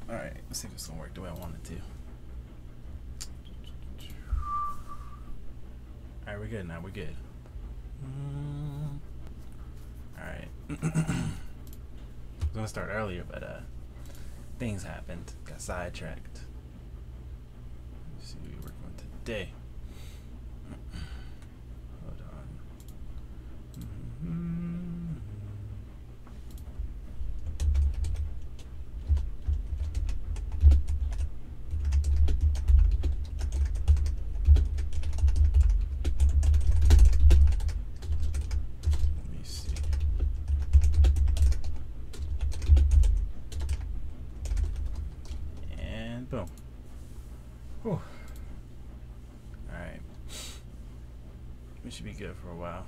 Alright, let's see if it's gonna work the way I want it to. Alright, we're good now, we're good. Alright. I was gonna start earlier, but things happened. Got sidetracked. Let's see what we're working on today. Hold on. Boom. Whew. Alright. We should be good for a while.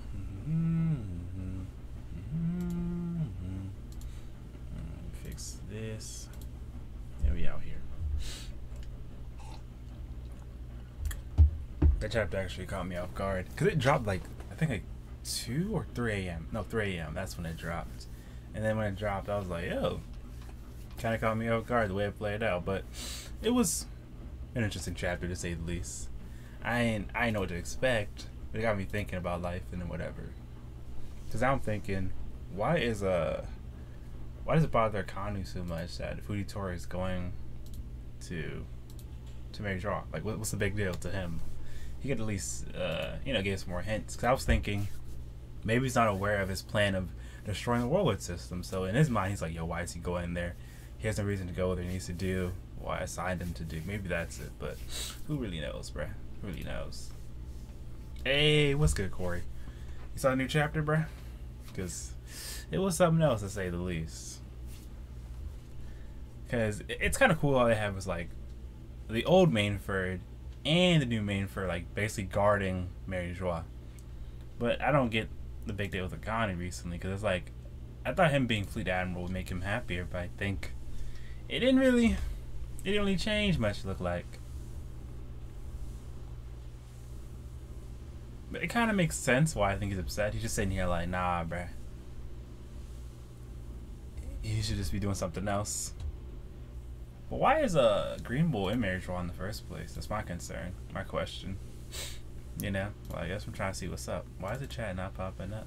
Fix this. Yeah, we out here. That chapter actually caught me off guard. Because it dropped like, I think like 2 or 3 a.m. No, 3 a.m. That's when it dropped. And then when it dropped, I was like, yo. Kind of caught me off guard the way it played out. But it was an interesting chapter to say the least. I know what to expect, but it got me thinking about life and whatever. Cause I'm thinking, why does it bother Kanu so much that Fujitora is going to marry Draw? Like, what's the big deal to him? He could at least give us more hints. Cause I was thinking maybe he's not aware of his plan of destroying the world system. So in his mind, he's like, yo, why is he going there? He has no reason to go there. He needs to do what I assigned him to do. Maybe that's it, but who really knows, bruh? Who really knows? Hey, what's good, Corey? You saw the new chapter, bruh? Because it was something else, to say the least. Because it's kind of cool how they have is like the old Mainford and the new Mainford, like basically guarding Mary Joie. But I don't get the big deal with Akane recently, because it's like I thought him being Fleet Admiral would make him happier, but I think it didn't really change much, look like. But it kind of makes sense why I think he's upset. He's just sitting here like, nah, bruh. He should just be doing something else. But why is a Green Bull in Marriage Law in the first place? That's my concern, my question. You know, well, I guess I'm trying to see what's up. Why is the chat not popping up?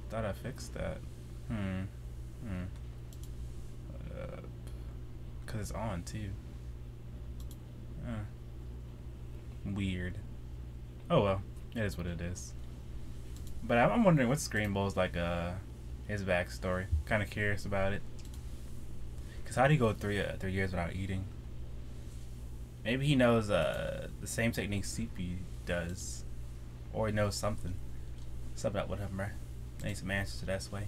Thought I fixed that. Because it's on too. Weird. Oh well, it is what it is. But I'm wondering what's Green Bull's like his backstory. Kind of curious about it. Cause how do you go 3 years without eating? Maybe he knows the same technique CP does, or he knows something up with him, right? I need some answers to that way.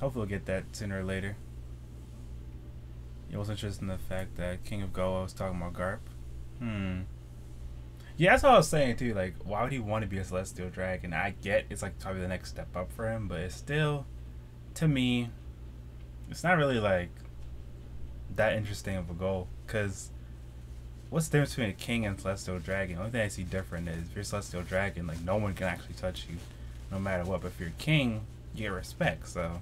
Hopefully we'll get that sooner or later. It was interesting the fact that King of Goa was talking about Garp. Yeah, that's what I was saying too. Like, why would he want to be a Celestial Dragon? I get it's like probably the next step up for him, but it's still, to me, it's not really like that interesting of a goal. Cause what's the difference between a king and Celestial Dragon? The only thing I see different is if you're a Celestial Dragon, like no one can actually touch you, no matter what. But if you're a king, you get respect. So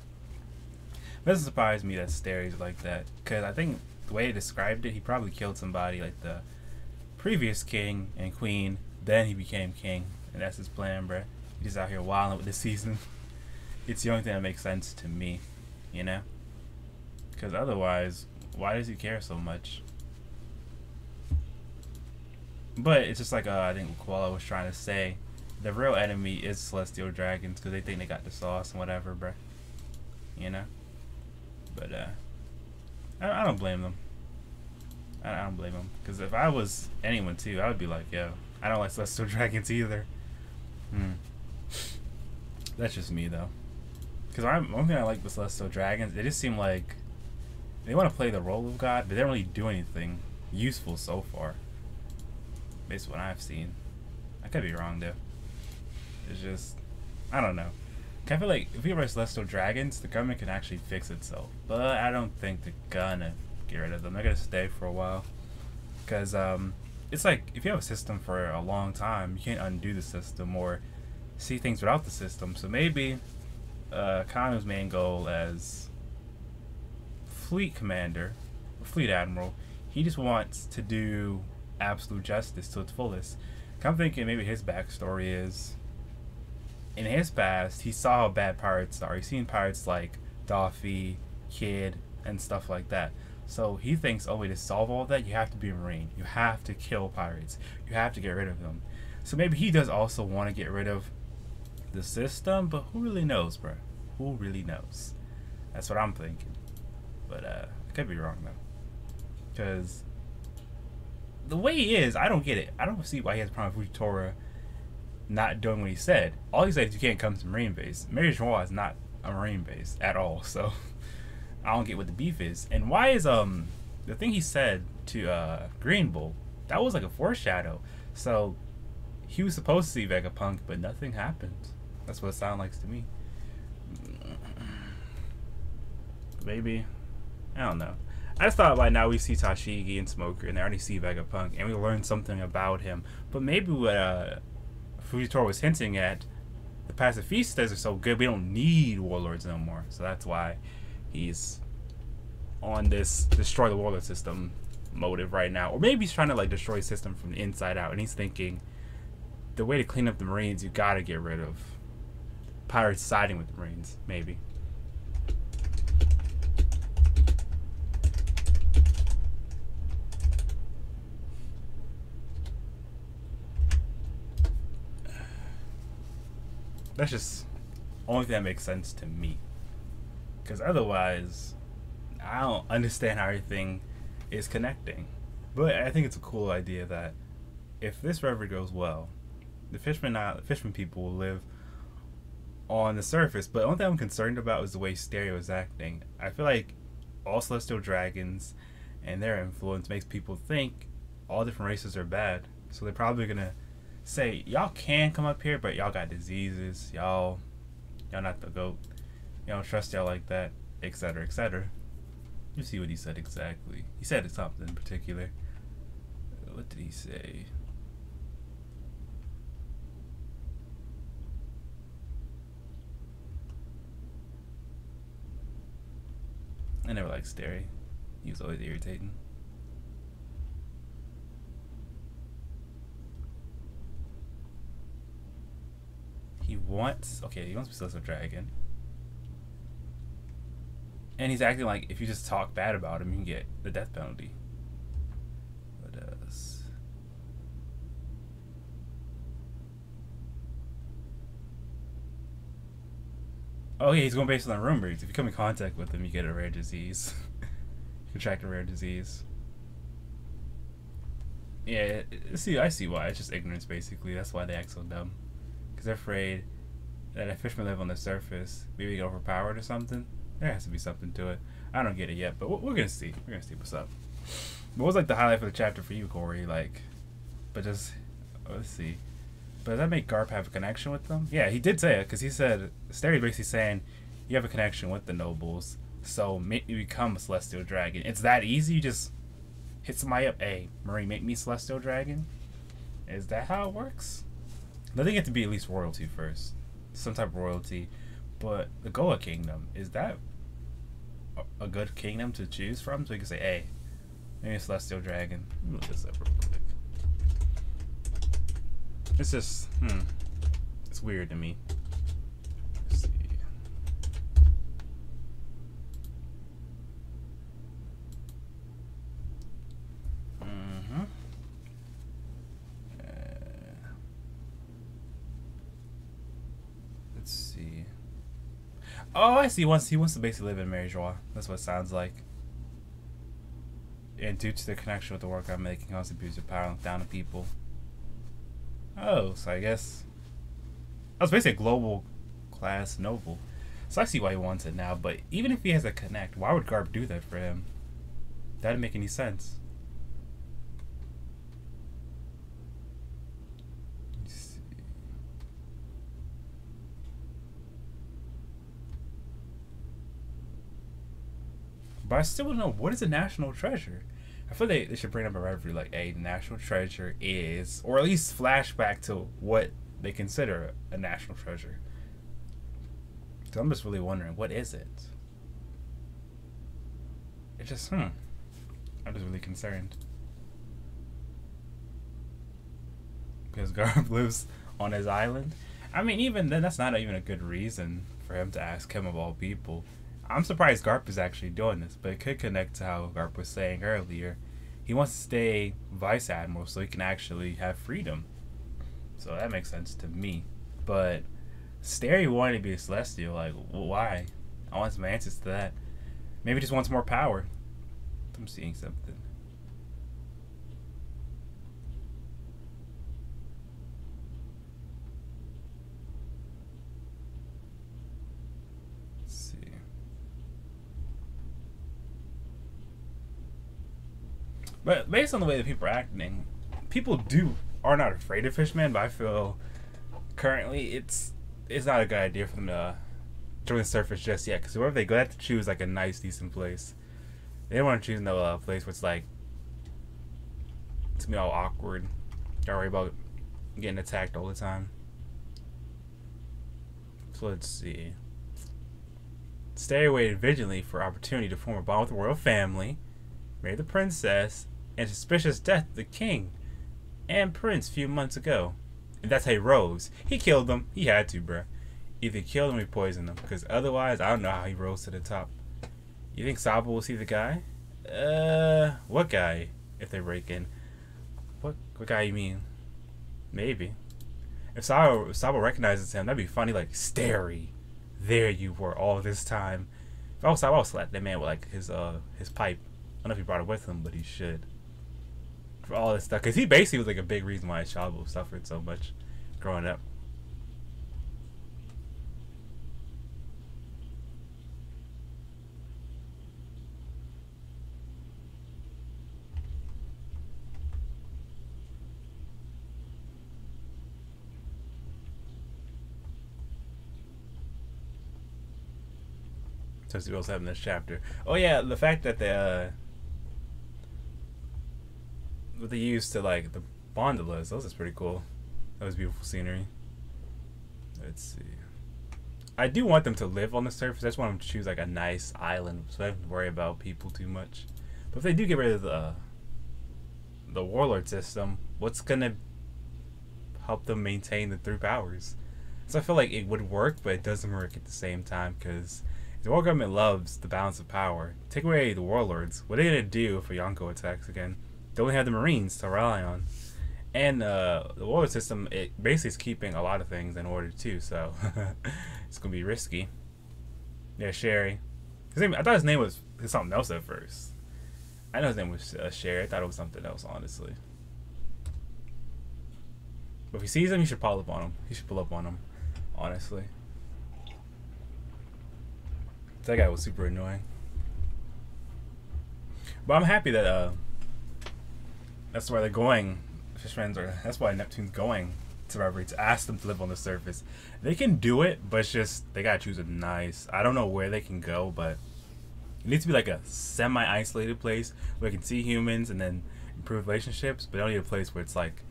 it doesn't surprise me that Stery's like that, because I think the way he described it, he probably killed somebody like the previous king and queen, then he became king, and that's his plan, bruh. He's just out here wilding with this season. It's the only thing that makes sense to me, you know? Because otherwise, why does he care so much? But it's just like I think Koala was trying to say, the real enemy is Celestial Dragons, because they think they got the sauce and whatever, bruh. You know? But I don't blame them. I don't blame them, because if I was anyone too, I would be like, yo, I don't like Celestial Dragons either. That's just me though. Because one thing I like with Celestial Dragons, they just seem like they want to play the role of God, but they don't really do anything useful so far, based on what I've seen. I could be wrong though. It's just, I don't know. I feel like if we were Celestial Dragons, the government can actually fix itself, but I don't think they're gonna get rid of them. They're gonna stay for a while, because it's like if you have a system for a long time, you can't undo the system or see things without the system. So maybe Kanu's main goal as fleet commander fleet admiral. He just wants to do absolute justice to its fullest. I'm thinking maybe his backstory is, in his past, he saw how bad pirates are. He's seen pirates like Doffy, Kid, and stuff like that. So he thinks, oh, way to solve all that, you have to be a Marine. You have to kill pirates. You have to get rid of them. So maybe he does also want to get rid of the system, but who really knows, bro? Who really knows? That's what I'm thinking. But I could be wrong, though. Because the way he is, I don't get it. I don't see why he has a problem with Fujitora not doing what he said. All he said is you can't come to Marine base. Mary Joie is not a Marine base at all, so I don't get what the beef is. And why is the thing he said to Green Bull, that was like a foreshadow. So he was supposed to see Vegapunk, but nothing happened. That's what it sounded like to me. Maybe, I don't know. I just thought by now we see Tashigi and Smoker, and they already see Vegapunk, and we learned something about him. But maybe what Fujitora was hinting at, the pacifistas are so good, we don't need warlords no more. So that's why he's on this destroy the warlord system motive right now. Or maybe he's trying to like destroy the system from the inside out, and he's thinking the way to clean up the Marines, you gotta get rid of pirates siding with the Marines, maybe. That's just only thing that makes sense to me. Because otherwise, I don't understand how everything is connecting. But I think it's a cool idea that if this river goes well, the fishermen people will live on the surface. But the only thing I'm concerned about is the way Stereo is acting. I feel like all celestial dragons and their influence makes people think all different races are bad. So they're probably gonna say, y'all can come up here, but y'all got diseases, y'all not the GOAT, y'all don't trust y'all like that, etc., etc. You see what he said exactly. He said something in particular. What did he say? I never liked Sterry. He was always irritating. He wants to be Celestial Dragon. And he's acting like if you just talk bad about him, you can get the death penalty. What else? Oh yeah, he's going based on the rumors. If you come in contact with him, you get a rare disease. You contract a rare disease. Yeah, I see why. It's just ignorance, basically. That's why they act so dumb. Because they're afraid that if fishermen live on the surface, maybe they get overpowered or something. There has to be something to it. I don't get it yet, but we're gonna see. We're gonna see what's up. What was like the highlight for the chapter for you, Corey? Like, but just let's see. But does that make Garp have a connection with them? Yeah, he did say it because he said Sterry's basically saying you have a connection with the nobles, so make me become a Celestial Dragon. It's that easy. You just hit somebody up. Hey, Marine, make me Celestial Dragon. Is that how it works? I think you have to be at least royalty first, some type of royalty. But the Goa Kingdom, is that a good kingdom to choose from? So you can say, hey, maybe a Celestial Dragon. Let me look this up real quick. It's just, it's weird to me. Let's see. Let's see. Oh, I see. He wants to basically live in Mary Joie. That's what it sounds like. And due to the connection with the work I'm making, constantly abuse of power and look down to people. Oh, so I guess I was basically a global class noble. So I see why he wants it now. But even if he has a connect, why would Garp do that for him? That didn't make any sense. But I still don't know, what is a national treasure? I feel they should bring up a referee like, hey, the national treasure is, or at least flashback to what they consider a national treasure. So I'm just really wondering, what is it? It just, I'm just really concerned. Because Garp lives on his island. I mean, even then, that's not even a good reason for him to ask him of all people. I'm surprised Garp is actually doing this, but it could connect to how Garp was saying earlier. He wants to stay Vice Admiral so he can actually have freedom. So that makes sense to me. But Stary wanted to be a Celestial. Like, why? I want some answers to that. Maybe he just wants more power. I'm seeing something. Let's see. But based on the way that people are acting, people are not afraid of Fishman, but I feel currently it's not a good idea for them to join the surface just yet. Because wherever they go, they have to choose like a nice, decent place. They don't want to choose no place where it's like it's gonna be all awkward. Gotta worry about getting attacked all the time. So let's see. Stay waited vigilantly for opportunity to form a bond with the royal family, marry the princess, and suspicious death of the king and prince a few months ago. And that's how he rose. He killed them. He had to, bruh. Either killed him or he poisoned them. Because otherwise, I don't know how he rose to the top. You think Sabo will see the guy? What guy? If they break in. What guy you mean? Maybe. If Sabo recognizes him, that'd be funny. Like, Stary, there you were all this time. If I was Sabo, I would slap that man with like his pipe. I don't know if he brought it with him, but he should. For all this stuff, because he basically was like a big reason why Sabo suffered so much growing up. So we also have in this chapter. Oh yeah, the fact that what they used to like the gondolas, those is pretty cool. That was beautiful scenery. Let's see. I do want them to live on the surface. I just want them to choose like a nice island so I don't have to worry about people too much. But if they do get rid of the warlord system, what's gonna help them maintain the three powers? So I feel like it would work, but it doesn't work at the same time because the world government loves the balance of power. Take away the warlords. What are they gonna do if a Yonko attacks again? They only have the Marines to rely on. And the warlord system, it basically is keeping a lot of things in order too, so it's gonna be risky. Yeah, Sherry. I thought his name was something else at first. I know his name was Sherry. I thought it was something else, honestly. But if he sees him, he should pull up on him. He should pull up on him, honestly. That guy was super annoying. But I'm happy that that's where they're going. That's why Neptune's going to Reverie, to ask them to live on the surface. They can do it, but it's just they gotta choose a nice. I don't know where they can go, but it needs to be like a semi-isolated place where they can see humans and then improve relationships. But they don't need a place where it's like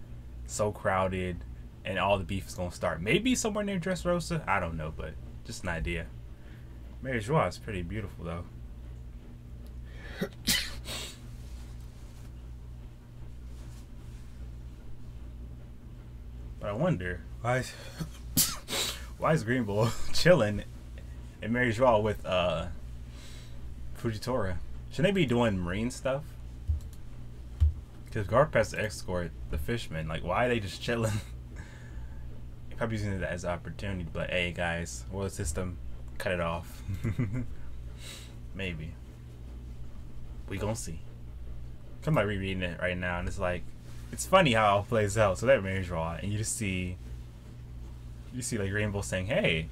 so crowded and all the beef is gonna start. Maybe somewhere near Dressrosa. I don't know, but just an idea. Mary Joie is pretty beautiful though. But I wonder why is Green Bull chilling in Mary Joie with Fujitora? Shouldn't they be doing marine stuff? Because Garp has to escort the fishermen. Like, why are they just chilling? Probably using it as an opportunity. But hey, guys, world system, cut it off. Maybe. We gonna see. I'm like rereading it right now, and it's like, it's funny how it all plays out. So that Mary Joie, and you see like Rainbow saying, "Hey,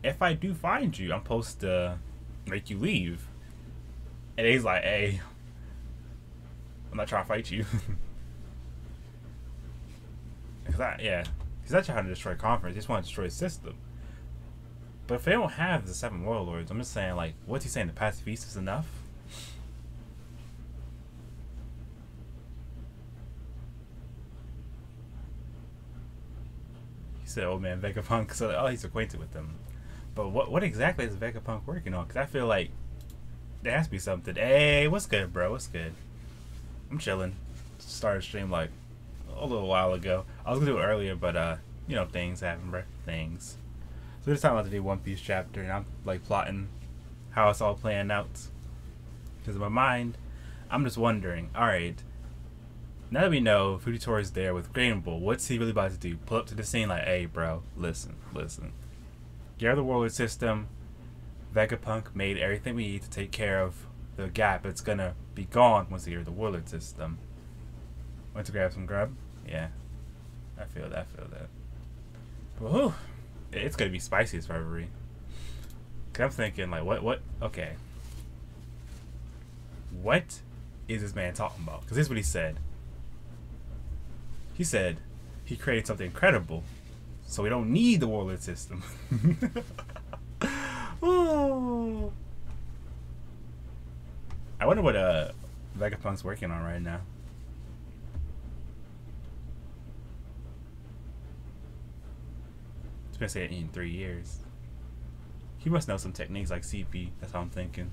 if I do find you, I'm supposed to make you leave." And he's like, "Hey, I'm not trying to fight you." He's not trying to destroy Conference. He just want to destroy the system. But if they don't have the 7 warlords, I'm just saying, like, what's he saying? The pacifist is enough? He said, "Old man Vegapunk." So, oh, he's acquainted with them. But what exactly is Vegapunk working on? Because I feel like There has to be something. Hey, what's good, bro? What's good? I'm chilling. Started stream like a little while ago. I was gonna do it earlier, but you know, things happen, bro. Things. So this time I have to do One Piece chapter, and I'm like plotting how it's all playing out. Because in my mind, I'm just wondering, alright, now that we know Fujitora is there with Green Bull, what's he really about to do? Pull up to the scene like, hey bro, listen. Get out of the warlord system. Vegapunk made everything we need to take care of the gap. It's gonna be gone once we get the warlord system. Went to grab some grub? Yeah. I feel that. Woohoo! It's gonna be spicy as Reverie. Cause I'm thinking like, what? Okay. What is this man talking about? Cause this is what he said. He said he created something incredible, so we don't need the warlord system. Ooh. I wonder what Vegapunk's working on right now. It's been saying in 3 years. He must know some techniques like CP. That's how I'm thinking.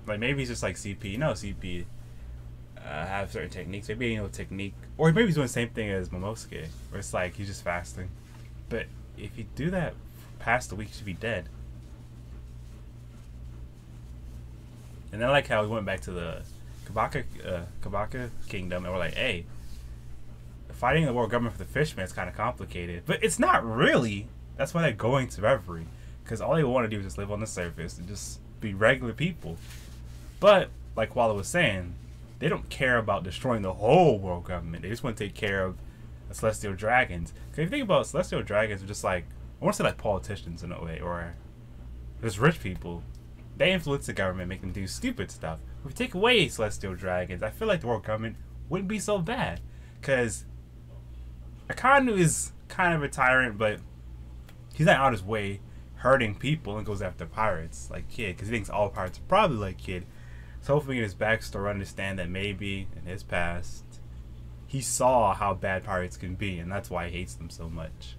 Like maybe he's just like CP. You know, CP have certain techniques. Maybe he knows technique, or maybe he's doing the same thing as Momosuke, where it's like he's just fasting. But if you do that past the week, you should be dead. And I like how we went back to the Kabaka Kingdom, and we're like, hey, fighting the world government for the fishmen is kind of complicated, but it's not really. That's why they're going to Reverie, because all they want to do is just live on the surface and just be regular people. But like Walla was saying, they don't care about destroying the whole world government. They just want to take care of the celestial dragons. Because if you think about it, celestial dragons are just like, I want to say like politicians in a way, or just rich people. They influence the government, make them do stupid stuff. If you take away celestial dragons, I feel like the world government wouldn't be so bad. Because Akanu is kind of a tyrant, but he's not out his way hurting people and goes after pirates like Kid, because he thinks all pirates are probably like Kid. So hopefully in his backstory understand that maybe in his past he saw how bad pirates can be, and that's why he hates them so much.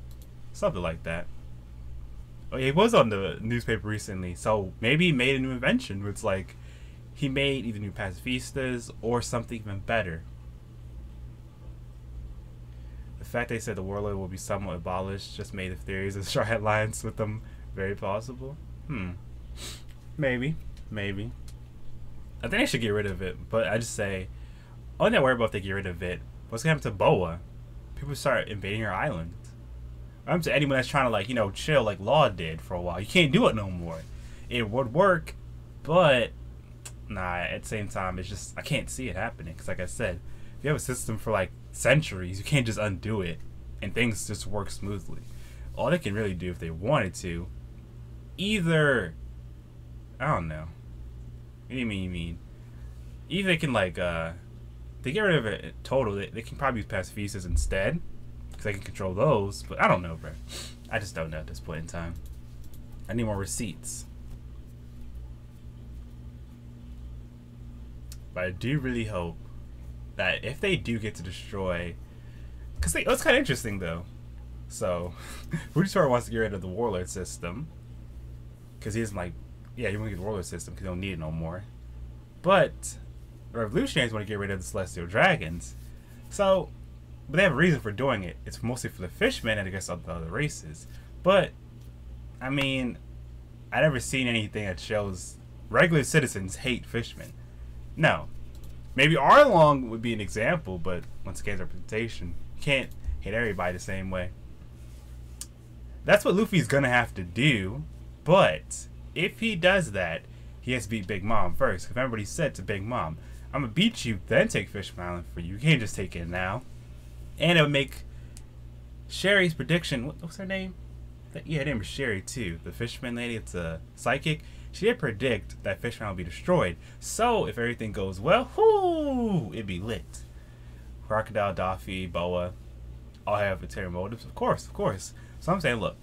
Something like that. Oh, yeah, he was on the newspaper recently, so maybe he made a new invention where it's like he made either new pacifistas or something even better. The fact they said the warlord will be somewhat abolished just made the theories and short headlines with them very plausible. Maybe. I think they should get rid of it, but I just say, only I worry about if they get rid of it, what's gonna happen to Boa? People start invading her island. I'm to anyone that's trying to, like, you know, chill like Law did for a while. You can't do it no more. It would work, but nah, at the same time, it's just, I can't see it happening. Because like I said, if you have a system for like centuries, you can't just undo it and things just work smoothly. All they can really do if they wanted to, either, I don't know. What do you mean? Either they can like, they get rid of it total, they can probably use pacifistas instead. Because I can control those, but I don't know, bro. I just don't know at this point in time. I need more receipts. But I do really hope that if they do get to destroy, because it's kind of interesting though. So, Fujitora wants to get rid of the warlord system because he isn't like, yeah, you want to get the warlord system because you don't need it no more. But the revolutionaries want to get rid of the celestial dragons. So. But they have a reason for doing it. It's mostly for the fishmen and I guess other races. But, I mean, I've never seen anything that shows regular citizens hate fishmen. No. Maybe Arlong would be an example, but once again, representation. You can't hate everybody the same way. That's what Luffy's gonna have to do. But, if he does that, he has to beat Big Mom first. Because remember what he said to Big Mom. I'm gonna beat you, then take Fishman Island for you. You can't just take it now. And it would make Sherry's prediction. What's her name? Yeah, her name is Sherry too. The fisherman lady. It's a psychic. She did predict that Fishman will be destroyed. So if everything goes well, whoo, it'd be lit. Crocodile, Daffy, Boa, all have ulterior motives, of course. So I'm saying, look,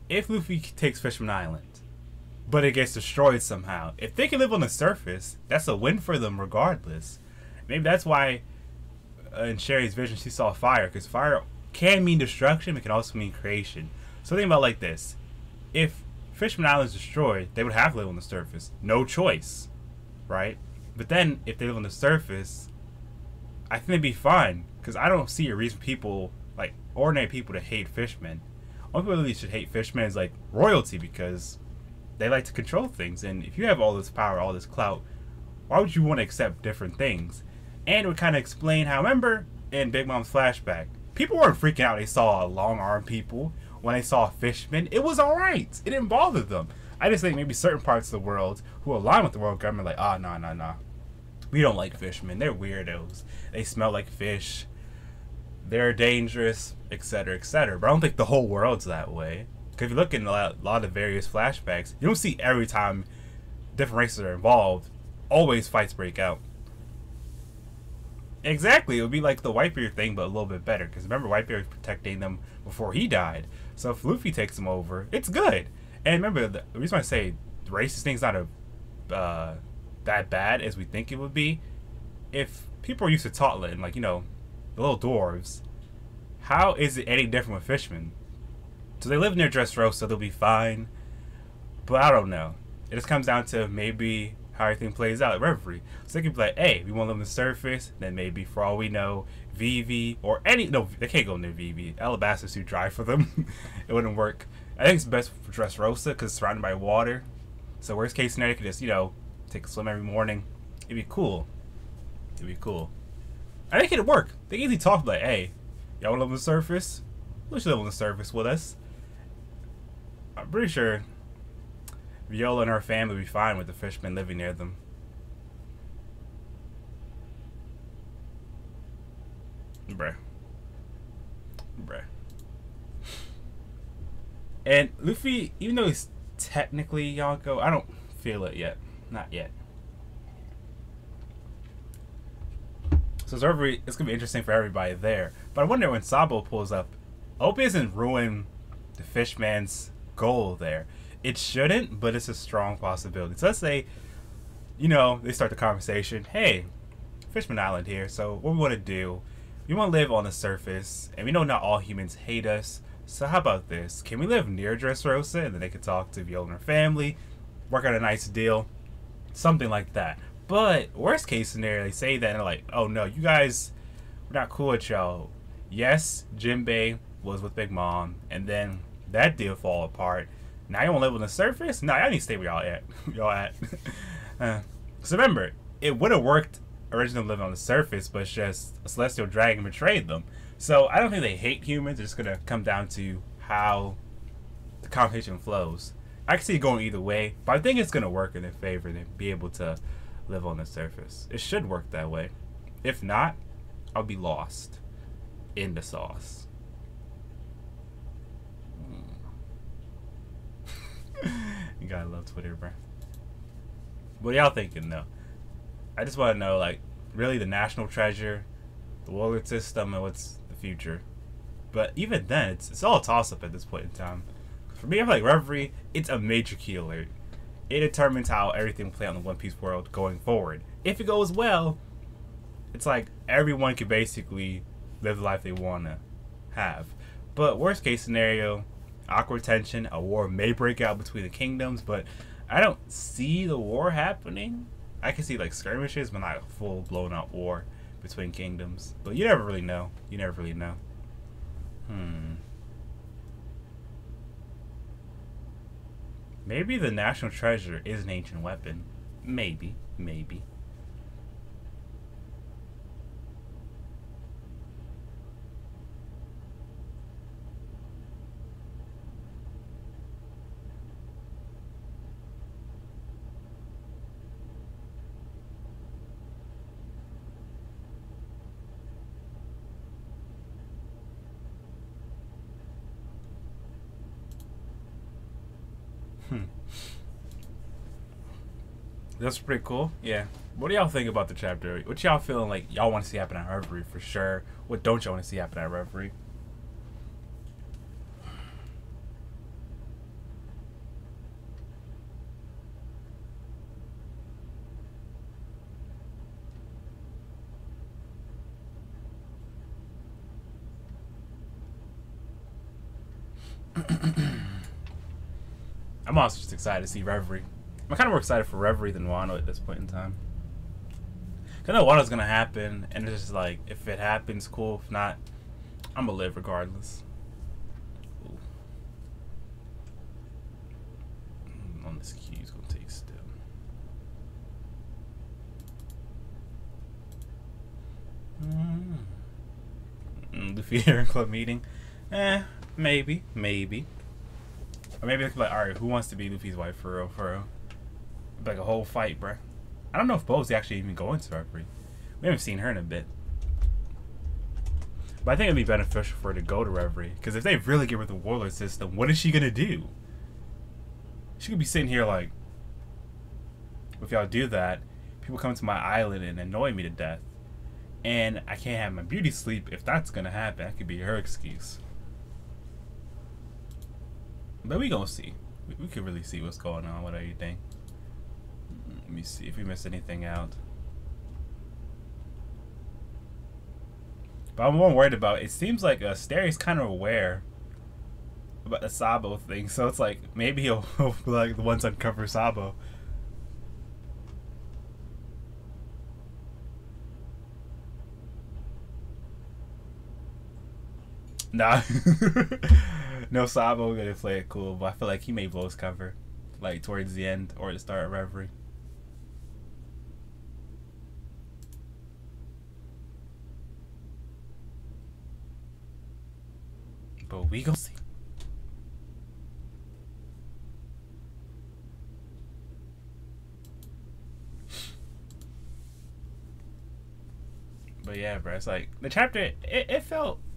if Luffy takes Fishman Island, but it gets destroyed somehow, if they can live on the surface, that's a win for them regardless. Maybe that's why. In Sherry's vision, she saw fire, because fire can mean destruction, but can also mean creation. So think about it like this: if Fishman Island is destroyed, they would have to live on the surface. No choice, right? But then, if they live on the surface, I think they'd be fine. Because I don't see a reason people, like, ordinary people to hate fishmen. Only people really should hate fishmen is, like, royalty, because they like to control things. And if you have all this power, all this clout, why would you want to accept different things? And it would kind of explain how, remember, in Big Mom's flashback, people weren't freaking out when they saw long-armed people. When they saw fishmen, it was alright. It didn't bother them. I just think maybe certain parts of the world who align with the world government like, ah, nah. We don't like fishmen. They're weirdos. They smell like fish. They're dangerous, etc., etc. But I don't think the whole world's that way. Because if you look in a lot of various flashbacks, you don't see every time different races are involved, always fights break out. Exactly, it would be like the Whitebeard thing, but a little bit better. Because remember, Whitebeard was protecting them before he died. So if Luffy takes them over, it's good. And remember, the reason I say the racist thing's not that bad as we think it would be. If people are used to Totland, like, you know, the little dwarves, how is it any different with fishmen? So they live near Dressrosa, they'll be fine. But I don't know. It just comes down to maybe how everything plays out at Reverie. So they could be like, hey, we want to live on the surface. Then maybe, for all we know, Vivi or any... No, they can't go near Vivi. Alabaster's too dry for them. It wouldn't work. I think it's best for Dressrosa because it's surrounded by water. So worst case scenario, you could just, you know, take a swim every morning. It'd be cool. It'd be cool. I think it'd work. They can easily talk like, hey, y'all want to live on the surface? We should live on the surface with us. I'm pretty sure Viola and her family would be fine with the fishmen living near them. Bruh. And Luffy, even though he's technically Yonko, I don't feel it yet. Not yet. So it's going to be interesting for everybody there. But I wonder when Sabo pulls up, I hope he doesn't ruin the Fishman's goal there. It shouldn't, but it's a strong possibility. So let's say, you know, they start the conversation. Hey, Fishman Island here. So what we want to do, we want to live on the surface. And we know not all humans hate us. So how about this? Can we live near Dressrosa? And then they could talk to Viola and her family. Work out a nice deal. Something like that. But worst case scenario, they say that and they're like, oh no, you guys, we're not cool with y'all. Yes, Jinbei was with Big Mom. And then that deal fall apart. Now you want to live on the surface? No, I need to stay where y'all at. So remember, it would have worked originally living on the surface, but it's just a celestial dragon betrayed them. So I don't think they hate humans. It's just gonna come down to how the conversation flows. I can see it going either way, but I think it's gonna work in their favor to be able to live on the surface. It should work that way. If not, I'll be lost in the sauce. You gotta love Twitter, bro. What y'all thinking though? I just want to know, like, really the national treasure, the warlord system, and what's the future. But even then, it's all a toss-up at this point in time. For me, I feel like Reverie, it's a major key alert. It determines how everything will play out in the One Piece world going forward. If it goes well, it's like everyone can basically live the life they want to have. But worst case scenario, awkward tension, a war may break out between the kingdoms, but I don't see the war happening. I can see like skirmishes, but not a full blown out war between kingdoms. But you never really know. You never really know. Maybe the national treasure is an ancient weapon. Maybe. That's pretty cool. Yeah. What do y'all think about the chapter? What y'all feeling like y'all want to see happen at Reverie for sure? What don't y'all want to see happen at Reverie? I'm also just excited to see Reverie. I'm kind of more excited for Reverie than Wano at this point in time. Cause I know Wano's gonna happen, and it's just like, if it happens, cool. If not, I'm gonna live regardless. Ooh. On this key is gonna take still. Luffy here club meeting. Maybe. Or maybe it's like, alright, who wants to be Luffy's wife for real, for real? Like a whole fight, bruh. I don't know if Bo's actually even going to Reverie. We haven't seen her in a bit. But I think it'd be beneficial for her to go to Reverie. Because if they really get rid of the warlord system, what is she gonna do? She could be sitting here like, if y'all do that, people come to my island and annoy me to death. And I can't have my beauty sleep. If that's gonna happen, that could be her excuse. But we gonna see. We can really see what's going on. What do you think? Let me see if we missed anything out. But I'm more worried about, it seems like Steri's kind of aware about the Sabo thing. So it's like, maybe he'll be like the ones uncover Sabo. Nah. No, Sabo gonna play it cool, but I feel like he may blow his cover. Like towards the end or the start of Reverie. But we gon' see. But yeah, bro, it's like the chapter. It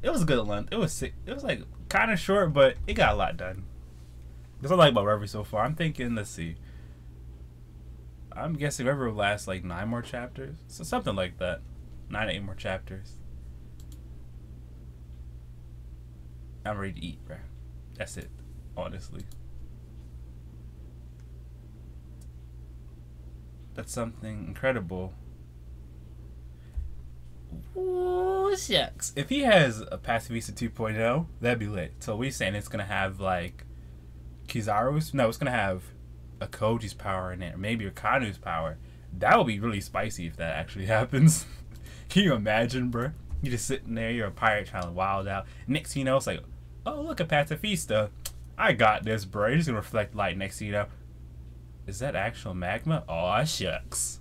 was a good length. It was sick. It was like kind of short, but it got a lot done. That's what I like about Reverie so far. I'm thinking, let's see. I'm guessing Reverie will last like 9 more chapters, so something like that. 9 to 8 more chapters. I'm ready to eat, bro. That's it, honestly. That's something incredible. Ooh, shucks. If he has a Pacifista 2.0, that'd be lit. So we're saying it's gonna have like Kizaru's? No, it's gonna have a Koji's power in it, or maybe a Kanu's power. That would be really spicy if that actually happens. Can you imagine, bro? You just sitting there, you're a pirate trying to wild out. Next thing you know, it's like, oh, look, a Pacifista. I got this, bro. You're just gonna reflect light. Next thing you know, is that actual magma? Aw, shucks.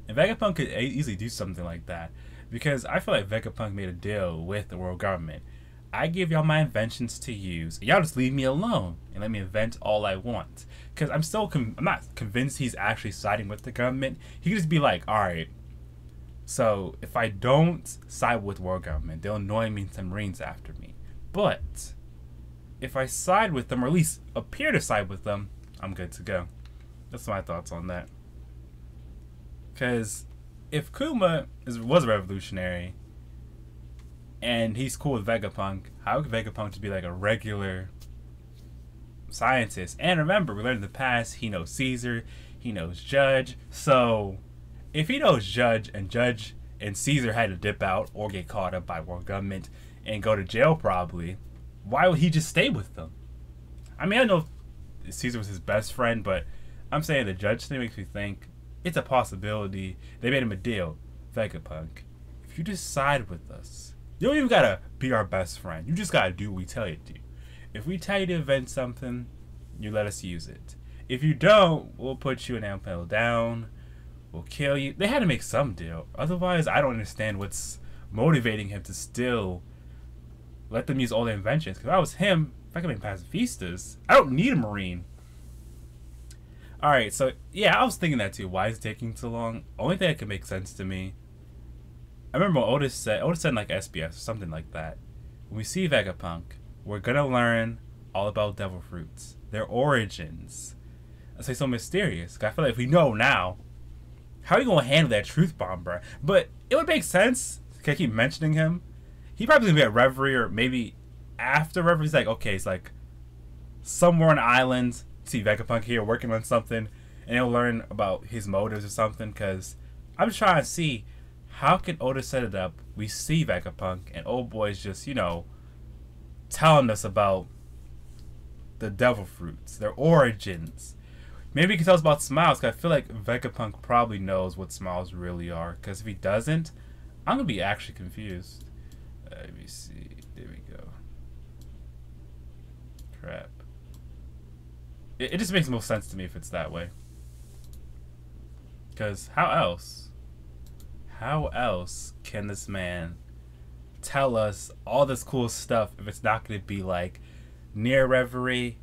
And Vegapunk could easily do something like that, because I feel like Vegapunk made a deal with the world government. I give y'all my inventions to use, and y'all just leave me alone and let me invent all I want. Because I'm not convinced he's actually siding with the government. He could just be like, all right, so if I don't side with world government, they'll annoy me and send Marines after me. But if I side with them, or at least appear to side with them, I'm good to go. That's my thoughts on that. Because if Kuma was a revolutionary and he's cool with Vegapunk, how could Vegapunk just be like a regular scientist? And remember, we learned in the past, he knows Caesar, he knows Judge. So if he knows Judge and Caesar had to dip out or get caught up by world government and go to jail probably, why would he just stay with them? I mean, I know Caesar was his best friend, but I'm saying the Judge thing makes me think it's a possibility they made him a deal. Vegapunk, if you just side with us, you don't even gotta be our best friend. You just gotta do what we tell you to do. If we tell you to invent something, you let us use it. If you don't, we'll put you in Ampel down. We'll kill you. They had to make some deal. Otherwise, I don't understand what's motivating him to still let them use all their inventions. Because if I was him, if I could make pacifistas, I don't need a Marine. Alright, so yeah, I was thinking that too. Why is it taking so long? Only thing that could make sense to me, I remember what Otis said like SBS or something like that. When we see Vegapunk, we're gonna learn all about devil fruits, their origins. That's like so mysterious. I feel like if we know now, how are you gonna handle that truth bomb, bro? But it would make sense. Can I keep mentioning him? He probably gonna be at Reverie, or maybe after Reverie. He's like, okay, it's like somewhere on an island. See Vegapunk here working on something, and he'll learn about his motives or something. Because I'm just trying to see how can Oda set it up. We see Vegapunk, and old boy's just, you know, telling us about the devil fruits, their origins. Maybe he can tell us about smiles, because I feel like Vegapunk probably knows what smiles really are. Because if he doesn't, I'm going to be actually confused. Let me see. There we go. Crap. It just makes more sense to me if it's that way. Because how else? How else can this man tell us all this cool stuff if it's not going to be like near reverie,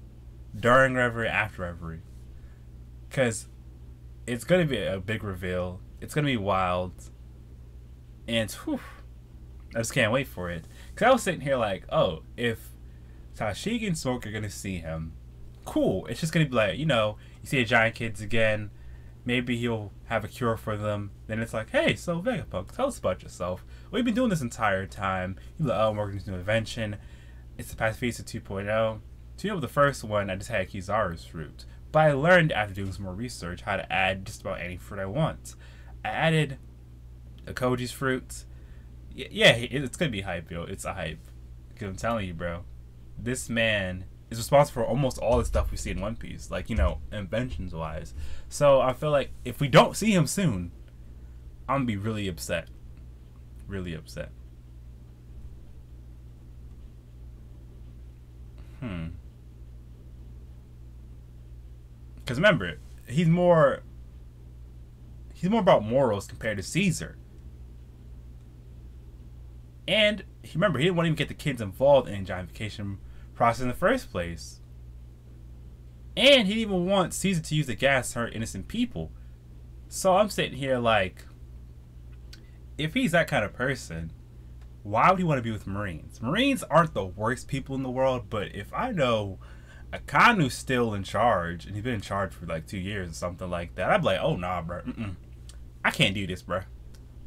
during reverie, after reverie? Because it's going to be a big reveal. It's going to be wild. And whew, I just can't wait for it. Because I was sitting here like, oh, if Tashigi and Smoke are going to see him, cool. It's just going to be like, you know, you see the giant kids again. Maybe he'll have a cure for them. Then it's like, hey, so Vegapunk, tell us about yourself. What have you been doing this entire time? You're like, oh, I'm working on this new invention. It's the Pacifista 2.0. To know the first one, I just had Kizaru's fruit. But I learned after doing some more research how to add just about any fruit I want. I added a Koji's fruit. Yeah, it's going to be hype, yo. It's a hype. Because I'm telling you, bro. This man is responsible for almost all the stuff we see in One Piece. Like, you know, inventions-wise. So I feel like if we don't see him soon, I'm going to be really upset. Really upset. Because remember, he's more about morals compared to Caesar. And remember, he didn't want to even get the kids involved in the giantification process in the first place. And he didn't even want Caesar to use the gas to hurt innocent people. So I'm sitting here like, if he's that kind of person, why would he want to be with Marines? Marines aren't the worst people in the world, but if I know Akanu's still in charge, and he's been in charge for like 2 years or something like that, I'd be like, oh nah, bro, I can't do this, bro.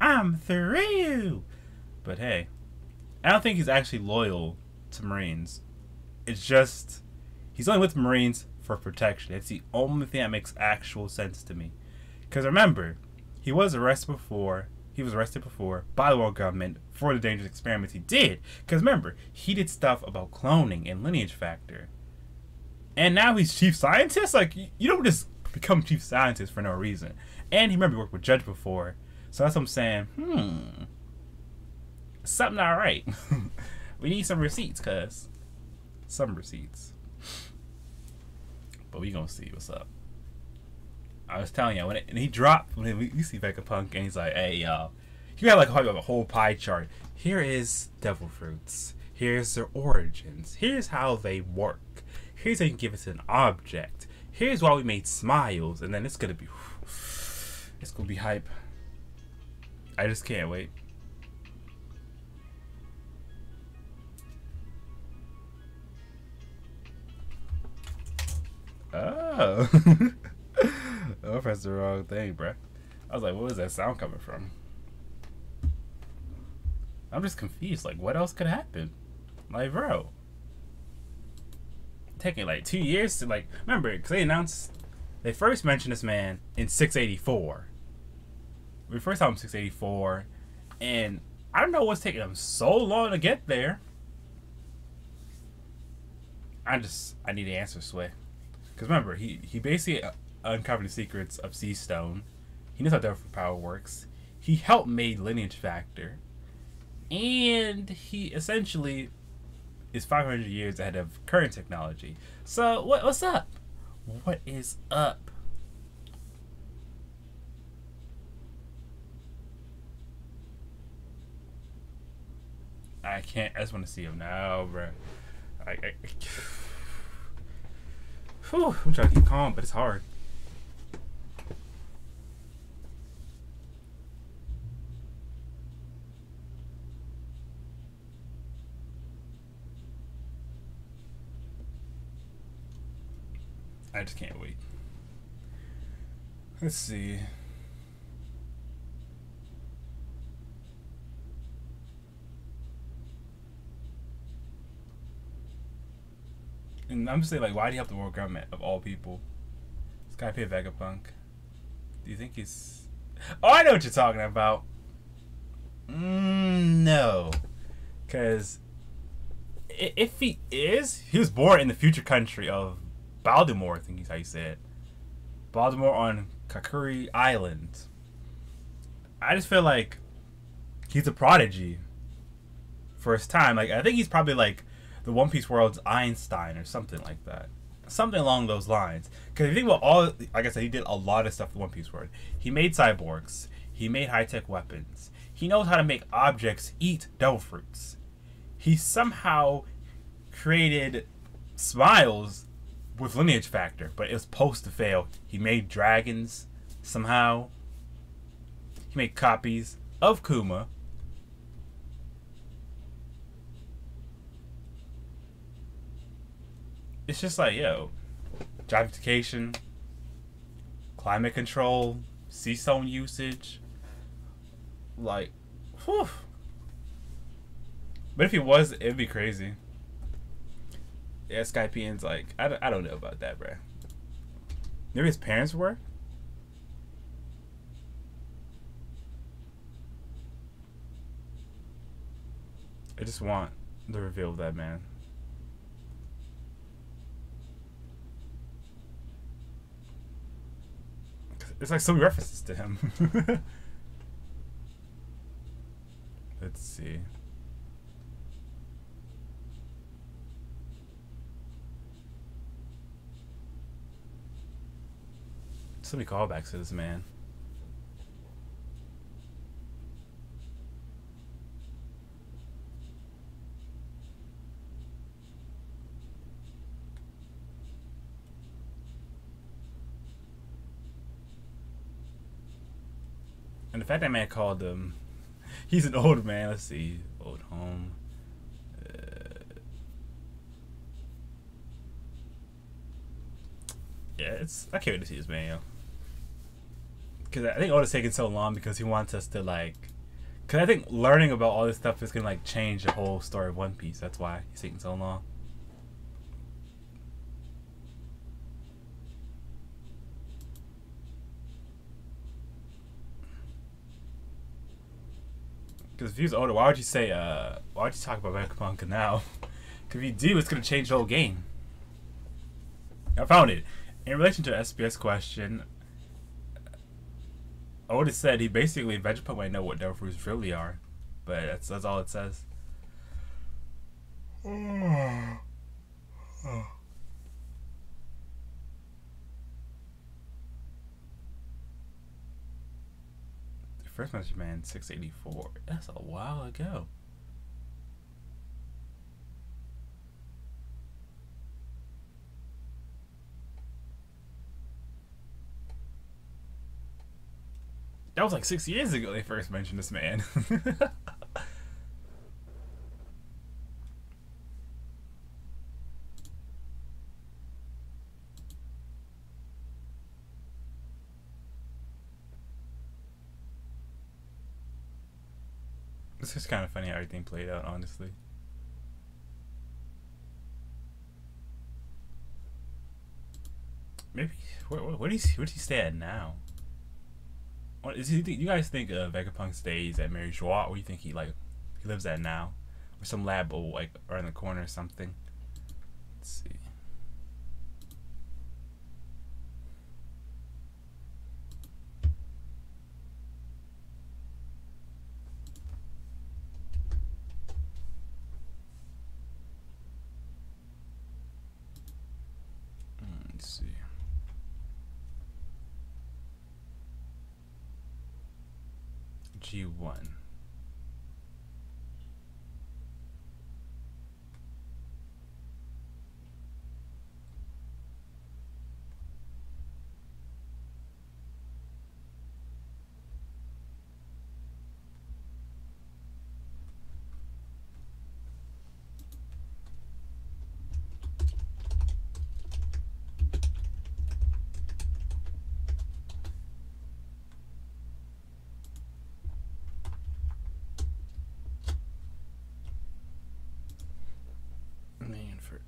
I'm through. But hey, I don't think he's actually loyal to Marines. It's just he's only with Marines for protection. It's the only thing that makes actual sense to me. Because remember, he was arrested before. He was arrested before by the world government for the dangerous experiments he did. Because remember, he did stuff about cloning and lineage factor. And now he's chief scientist? Like, you don't just become chief scientist for no reason. And he remember he worked with Judge before. So that's what I'm saying. Something not right. We need some receipts, cuz. Some receipts. But we gonna see what's up. I was telling you, when he dropped, when we see Vegapunk and he's like, hey, y'all. You got like a whole pie chart. Here is devil fruits. Here's their origins. Here's how they work. Here's how you can give us an object. Here's why we made smiles. And then it's gonna be hype. I just can't wait. Oh. I pressed the wrong thing, bruh. I was like, what was that sound coming from? I'm just confused. Like, what else could happen? Like, bro. Taking like 2 years to, like, remember, because they first mentioned this man in 684. We first saw him in 684, and I don't know what's taking him so long to get there. I need the answer, Sway. Because remember, he basically uncovered the secrets of Sea Stone. He knows how Devil Power works. He helped made lineage factor. And he essentially is 500 years ahead of current technology. So, what's up? What is up? I just want to see him now, bro. Whew, I'm trying to keep calm, but it's hard. I just can't wait. Let's see. And I'm just saying, like, why do you have the world government of all people? This guy paid Vegapunk. Do you think he's... Oh, I know what you're talking about. No. Because if he is, he was born in the future country of Baltimore, I think is how you say it. Baltimore on Kakuri Island. I just feel like he's a prodigy for his time. Like, I think he's probably like the One Piece world's Einstein or something like that. Something along those lines. Because if you think about all, like I said, he did a lot of stuff in the One Piece world. He made cyborgs. He made high-tech weapons. He knows how to make objects eat devil fruits. He somehow created smiles with lineage factor, but it was supposed to fail. He made dragons somehow. He made copies of Kuma. It's just like, yo, gentrification, climate control, sea stone usage, like, whew. But if he was, it'd be crazy. Yeah, Skypean's like, I don't know about that, bro. Maybe his parents were? I just want the reveal of that man. It's like so many references to him. Let's see. So many callbacks to this man. And the fact that man called him, he's an old man. Let's see, old home. Yeah, I can't wait to see this man, yo. Because I think Oda's taking so long because he wants us to like. Because I think learning about all this stuff is gonna like change the whole story of One Piece. That's why he's taking so long. Because if he was older, why would you say, why would you talk about Vegapunk now? Because if you do, it's going to change the whole game. I found it. In relation to the SPS question, Oda said he basically, Vegapunk might know what devil fruits really are. But that's all it says. First Message Man 684. That's a while ago. That was like 6 years ago they first mentioned this man. It's just kind of funny how everything played out, honestly. Maybe where does he stay at now? What is he? You guys think Vegapunk stays at Mary Joie, or you think he lives at now, or some lab or like around the corner or something? Let's see. Let's see. G1.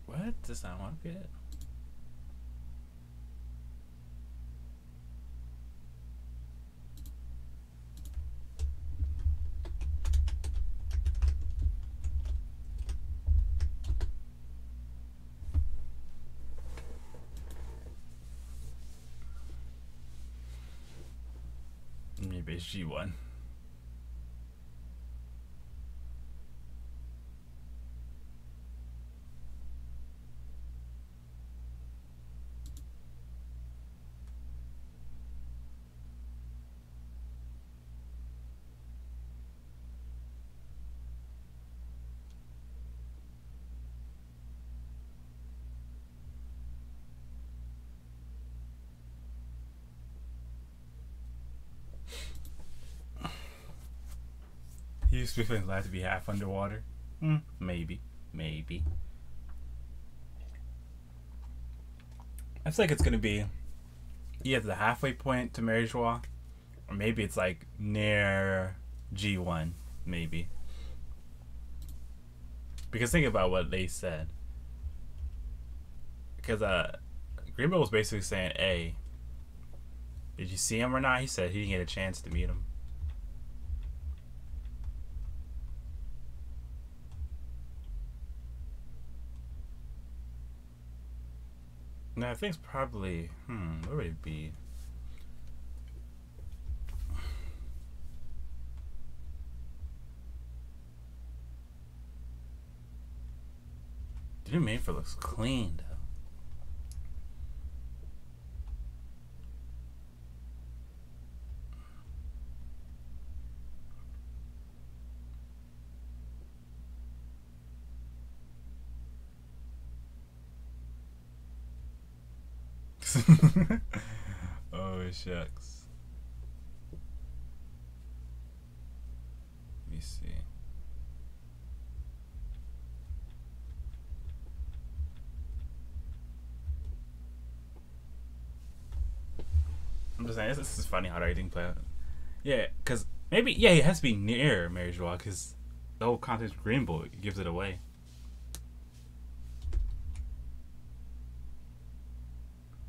What? Does not want to get? Army base G1. He used to be allowed to be half underwater. Maybe. Maybe. I feel like it's gonna be either the halfway point to Mary Joie, or maybe it's like near G1, maybe. Because think about what they said. Because Greenbow was basically saying, "Hey, did you see him or not?" He said he didn't get a chance to meet him. No, I think it's probably where would it be? The new Mainford looks clean though. Oh shucks. Let me see. I'm just saying, this is funny how everything plays out. Yeah, because maybe, yeah, it has to be near Mary Joie because the whole context of Greenbow gives it away.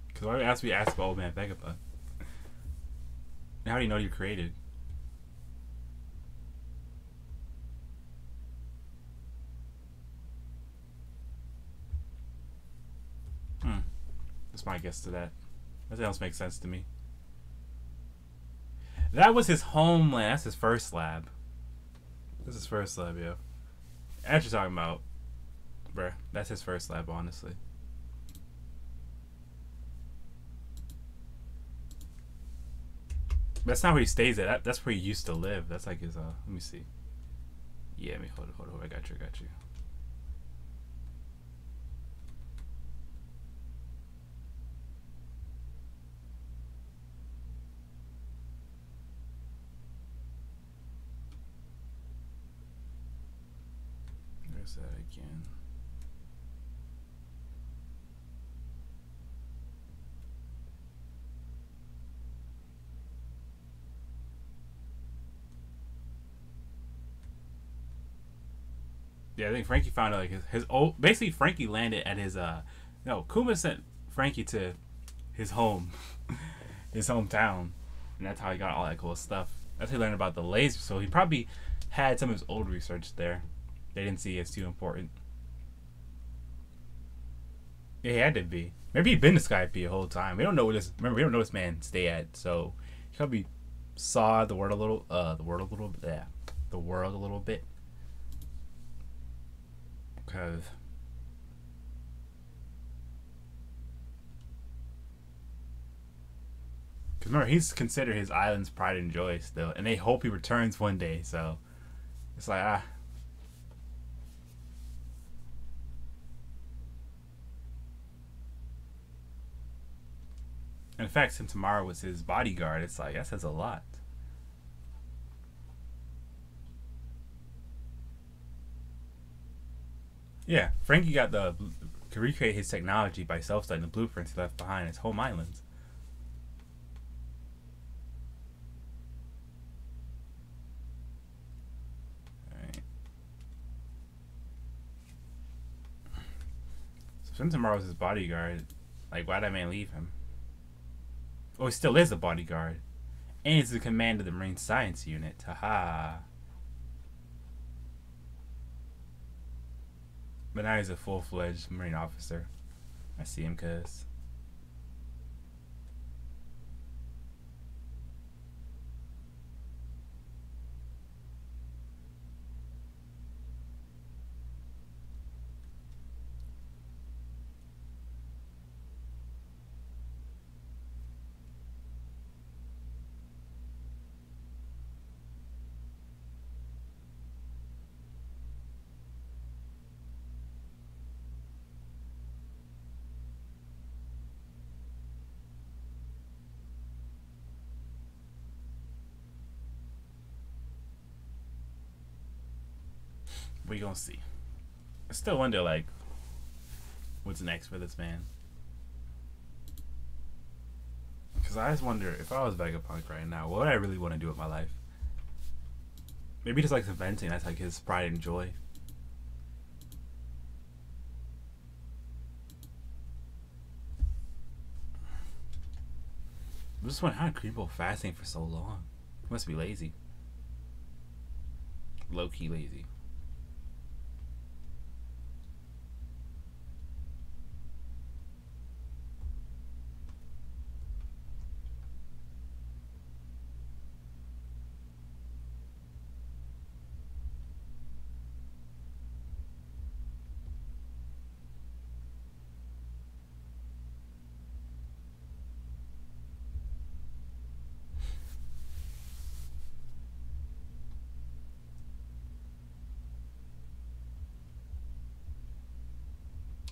Because why would ask me ask about Old Man Vegapunk? How do you know you're created? That's my guess to that. Nothing else makes sense to me. That was his homeland. That's his first lab. This is his first lab, yo. As you're talking about, bruh, that's his first lab, honestly. That's not where he stays at. That's where he used to live. That's like his, let me see. Yeah, let me hold it. I got you. Where's that again? Yeah, I think Frankie found out like his old. Basically, Frankie landed at his no, Kuma sent Frankie to his home, his hometown, and that's how he got all that cool stuff. That's how he learned about the laser. So he probably had some of his old research there. They didn't see it as too important. Yeah, he had to be. Maybe he'd been to Skype the whole time. We don't know where this. Remember, we don't know this man stay at. So he probably saw the world a little. The world a little bit. Because remember, he's considered his island's pride and joy still, and they hope he returns one day. So it's like In fact, since Tamara was his bodyguard, it's like that says a lot. Yeah, Frankie got to recreate his technology by self-studying the blueprints he left behind his home islands. Alright. So since tomorrow's his bodyguard, like, why'd that man leave him? Oh, he still is a bodyguard. And he's the commander of the Marine Science Unit. Haha. But now he's a full-fledged Marine officer. I see him, cuz. We gonna see. I still wonder, like, what's next for this man. Because I just wonder, if I was Vegapunk right now, what would I really want to do with my life? Maybe just like inventing. That's like his pride and joy. I just wonder how Green Bull fasting for so long. He must be lazy. Low-key lazy.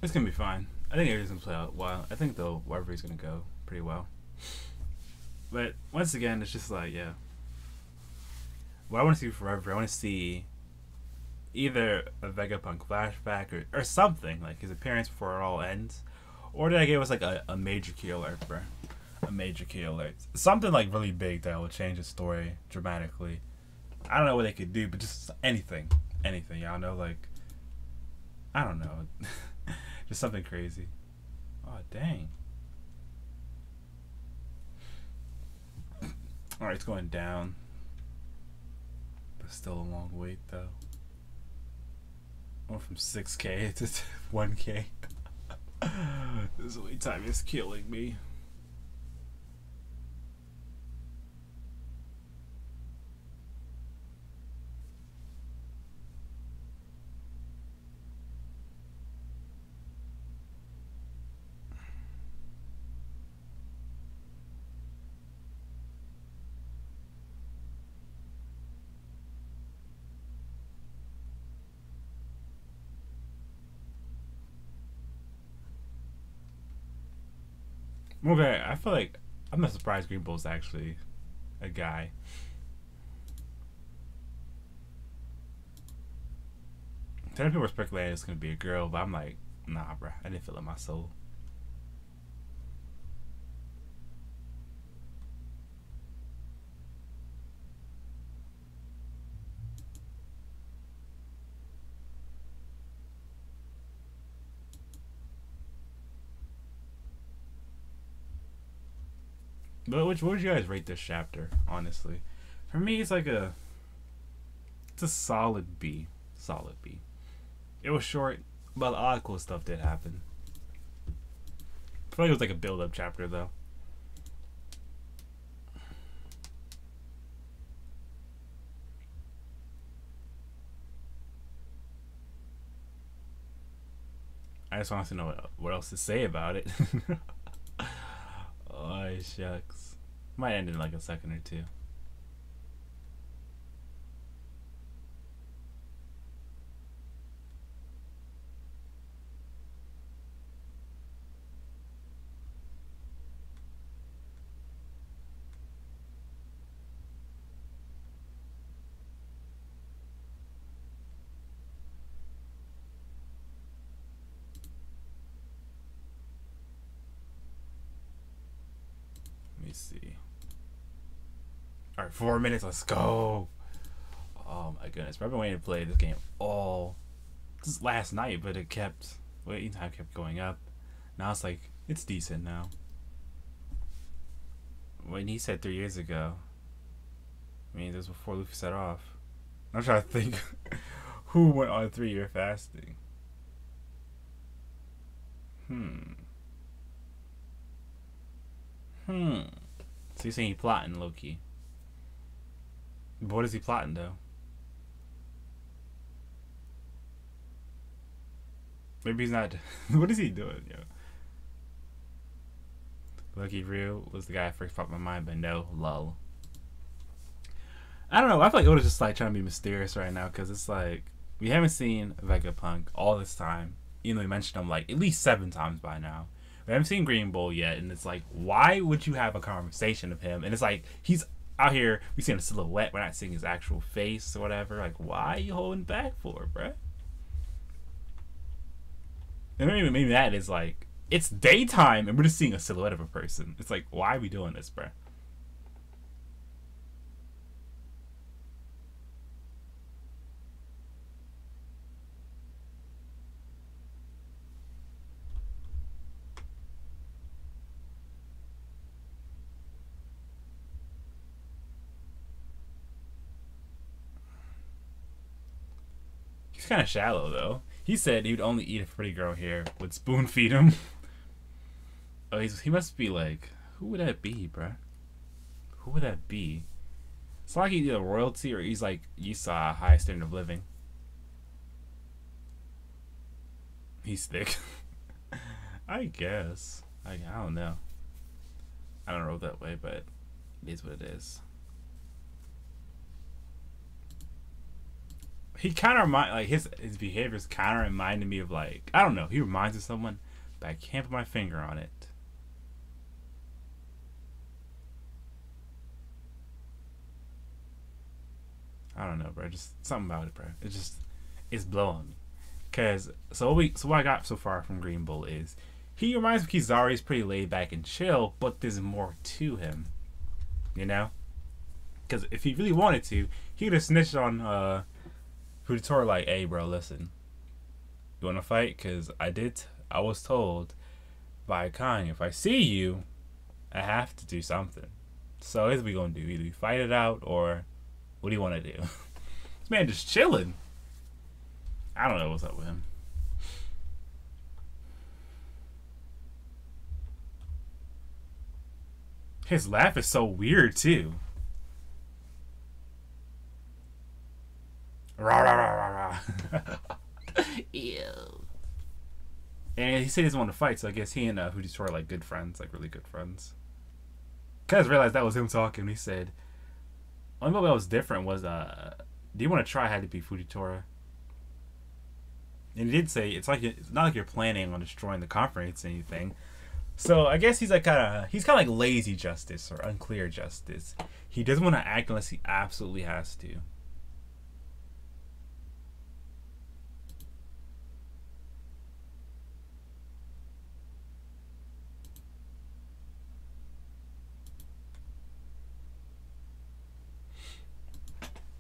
It's gonna be fine. I think everything's gonna play out well. I think though wherever he's gonna go pretty well. But once again, it's just like, yeah. What I want to see forever, I want to see either a Vegapunk flashback or something, like his appearance before it all ends. Or did I give us like a major key alert, bro? A major key alert. Something like really big that will change the story dramatically. I don't know what they could do, but just anything. Anything, y'all know, like, I don't know. Just something crazy. Oh, dang. Alright, it's going down. But still a long wait, though. Went from 6K to 1K. This wait time is killing me. Okay, I feel like I'm not surprised Green Bull's actually a guy. Ten people were speculating it's gonna be a girl, but I'm like, nah, bro. I didn't feel it in my soul. But what would you guys rate this chapter, honestly? For me, it's like it's a solid B. Solid B. It was short, but a lot of cool stuff did happen. I feel like it was like a build-up chapter, though. I just want to know what else to say about it. Oh, shucks. Might end in like a second or two. Let me see. Alright, 4 minutes, let's go. Oh my goodness. I've been waiting to play this game all just last night, but it kept waiting time kept going up. Now it's like it's decent now. When he said 3 years ago, I mean, this was before Luffy set off. I'm trying to think who went on a 3-year fasting. So you're saying he's plotting, low-key. But what is he plotting, though? Maybe he's not. What is he doing, yo? Lucky Real was the guy I first popped my mind, but no, lull. I don't know. I feel like Oda's just like trying to be mysterious right now, because it's like we haven't seen Vegapunk all this time. Even though we mentioned him like at least 7 times by now. We haven't seen Green Bull yet, and it's like, why would you have a conversation of him? And it's like he's out here. We see a silhouette. We're not seeing his actual face or whatever. Like, why are you holding back for, bruh? And maybe that is like, it's daytime and we're just seeing a silhouette of a person. It's like, why are we doing this, bruh? He's kind of shallow though. He said he would only eat if a pretty girl here would spoon feed him. Oh, he must be like, who would that be, bruh? Who would that be? It's like he's either royalty or he's like Esau, high standard of living. He's thick. I guess. I don't know. I don't roll that way, but it is what it is. He kind of remind like his behaviors kind of reminded me of like, I don't know. He reminds me of someone, but I can't put my finger on it. I don't know, bro. Just something about it, bro. It's blowing me. Cause what I got so far from Green Bull is he reminds me Kizaru is pretty laid back and chill, but there's more to him. You know? Because if he really wanted to, he would have snitched on Fujitora like, hey, bro, listen. You want to fight? Because I was told by Kang, if I see you, I have to do something. So what are we going to do? Either we fight it out or what do you want to do? This man just chilling. I don't know what's up with him. His laugh is so weird too. Rah, rah, rah, rah, rah. Ew. And he said he doesn't want to fight, so I guess he and Fujitora are like good friends, like really good friends. Cause realized that was him talking. He said, only one that was different was, do you want to try? Had to be Fujitora. And he did say it's not like you're planning on destroying the conference or anything. So I guess he's kind of like lazy justice or unclear justice. He doesn't want to act unless he absolutely has to.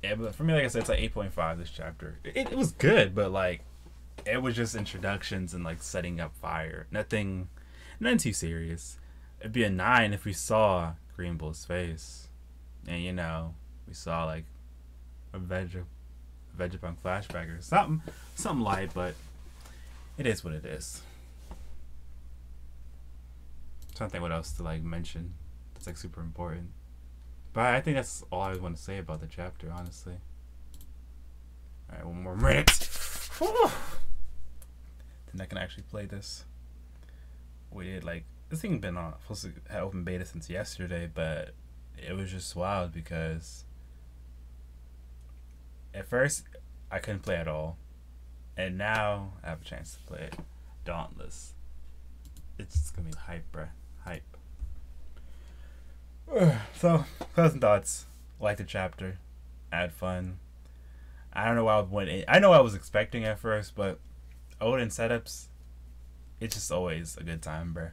Yeah, but for me, like I said, it's like 8.5 this chapter. It was good, but like it was just introductions and like setting up fire. Nothing too serious. It'd be a 9 if we saw Green Bull's face, and we saw like a Vegapunk flashback or something light, but it is what it is. I'm trying to think what else to like mention that's like super important. But I think that's all I want to say about the chapter, honestly. Alright, one more minute. Then I can actually play this. We did like this thing been on supposed to have open beta since yesterday, but it was just wild because at first I couldn't play at all, and now I have a chance to play it. Dauntless. It's gonna be hype, bruh. Hype. So, closing thoughts. Like the chapter. I had fun. I don't know why I went in. I know what I was expecting at first, but Odin setups, it's just always a good time, bruh.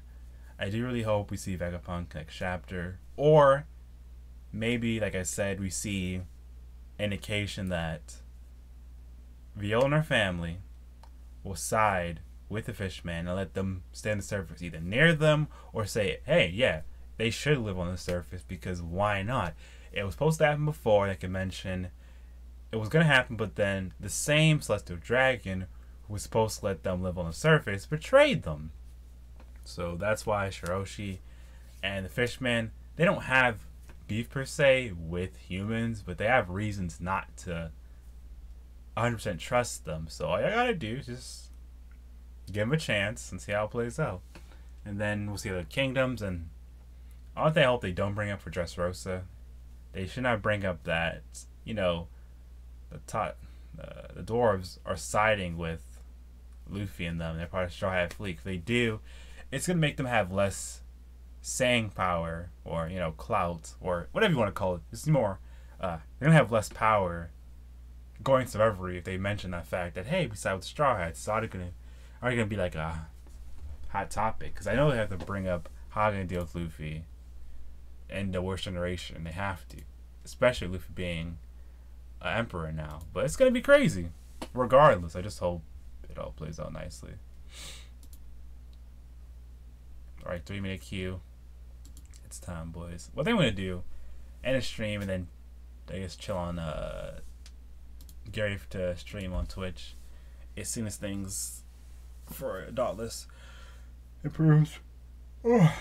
I do really hope we see Vegapunk next chapter. Or maybe, like I said, we see indication that Viola and her family will side with the Fishman and let them stay on the surface, either near them or say, hey, yeah, they should live on the surface because why not? It was supposed to happen before, like I mentioned. It was going to happen, but then the same Celestial Dragon who was supposed to let them live on the surface betrayed them. So that's why Shiroshi and the Fishman, they don't have beef per se with humans, but they have reasons not to 100% trust them. So all I gotta do is just give them a chance and see how it plays out. And then we'll see the kingdoms. And all thing I hope they don't bring up for Dressrosa, they should not bring up that, the dwarves are siding with Luffy and them. They're part of Straw Hat Fleet. If they do, it's going to make them have less saying power or, clout or whatever you want to call it. It's more, they're going to have less power going to Reverie if they mention that fact that, hey, we side with the Straw Hats. So are already gonna be like a hot topic because I know they have to bring up how they're gonna deal with Luffy and the worst generation. They have to, especially Luffy being an emperor now. But it's gonna be crazy, regardless. I just hope it all plays out nicely. All right, 3-minute queue. It's time, boys. What I'm gonna do, end a stream and then I guess chill on get ready to stream on Twitch as soon as things for Dauntless improves. Oh.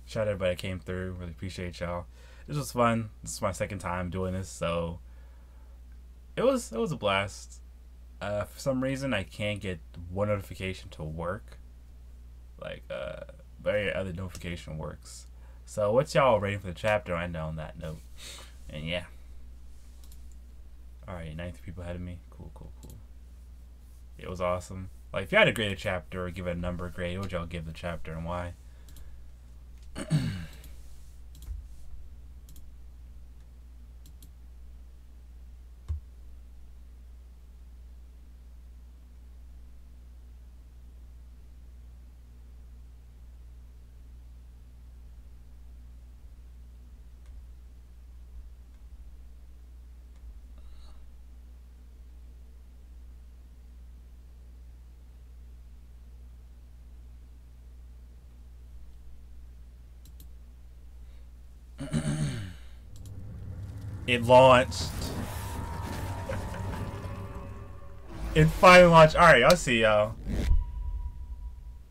Shout out everybody that came through. Really appreciate y'all. This was fun. This is my second time doing this, so it was a blast. For some reason, I can't get one notification to work. Like, but every other notification works. So, what's y'all ready for the chapter? I know on that note. And yeah. Alright, 90 people ahead of me. Cool. It was awesome. Like, if you had to grade a chapter or give it a number grade, what would y'all give the chapter and why? It launched. It finally launched. Alright, I'll see y'all.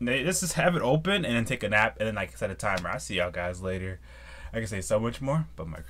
Let's just have it open and then take a nap and then like set a timer. I'll see y'all guys later. I can say so much more, but my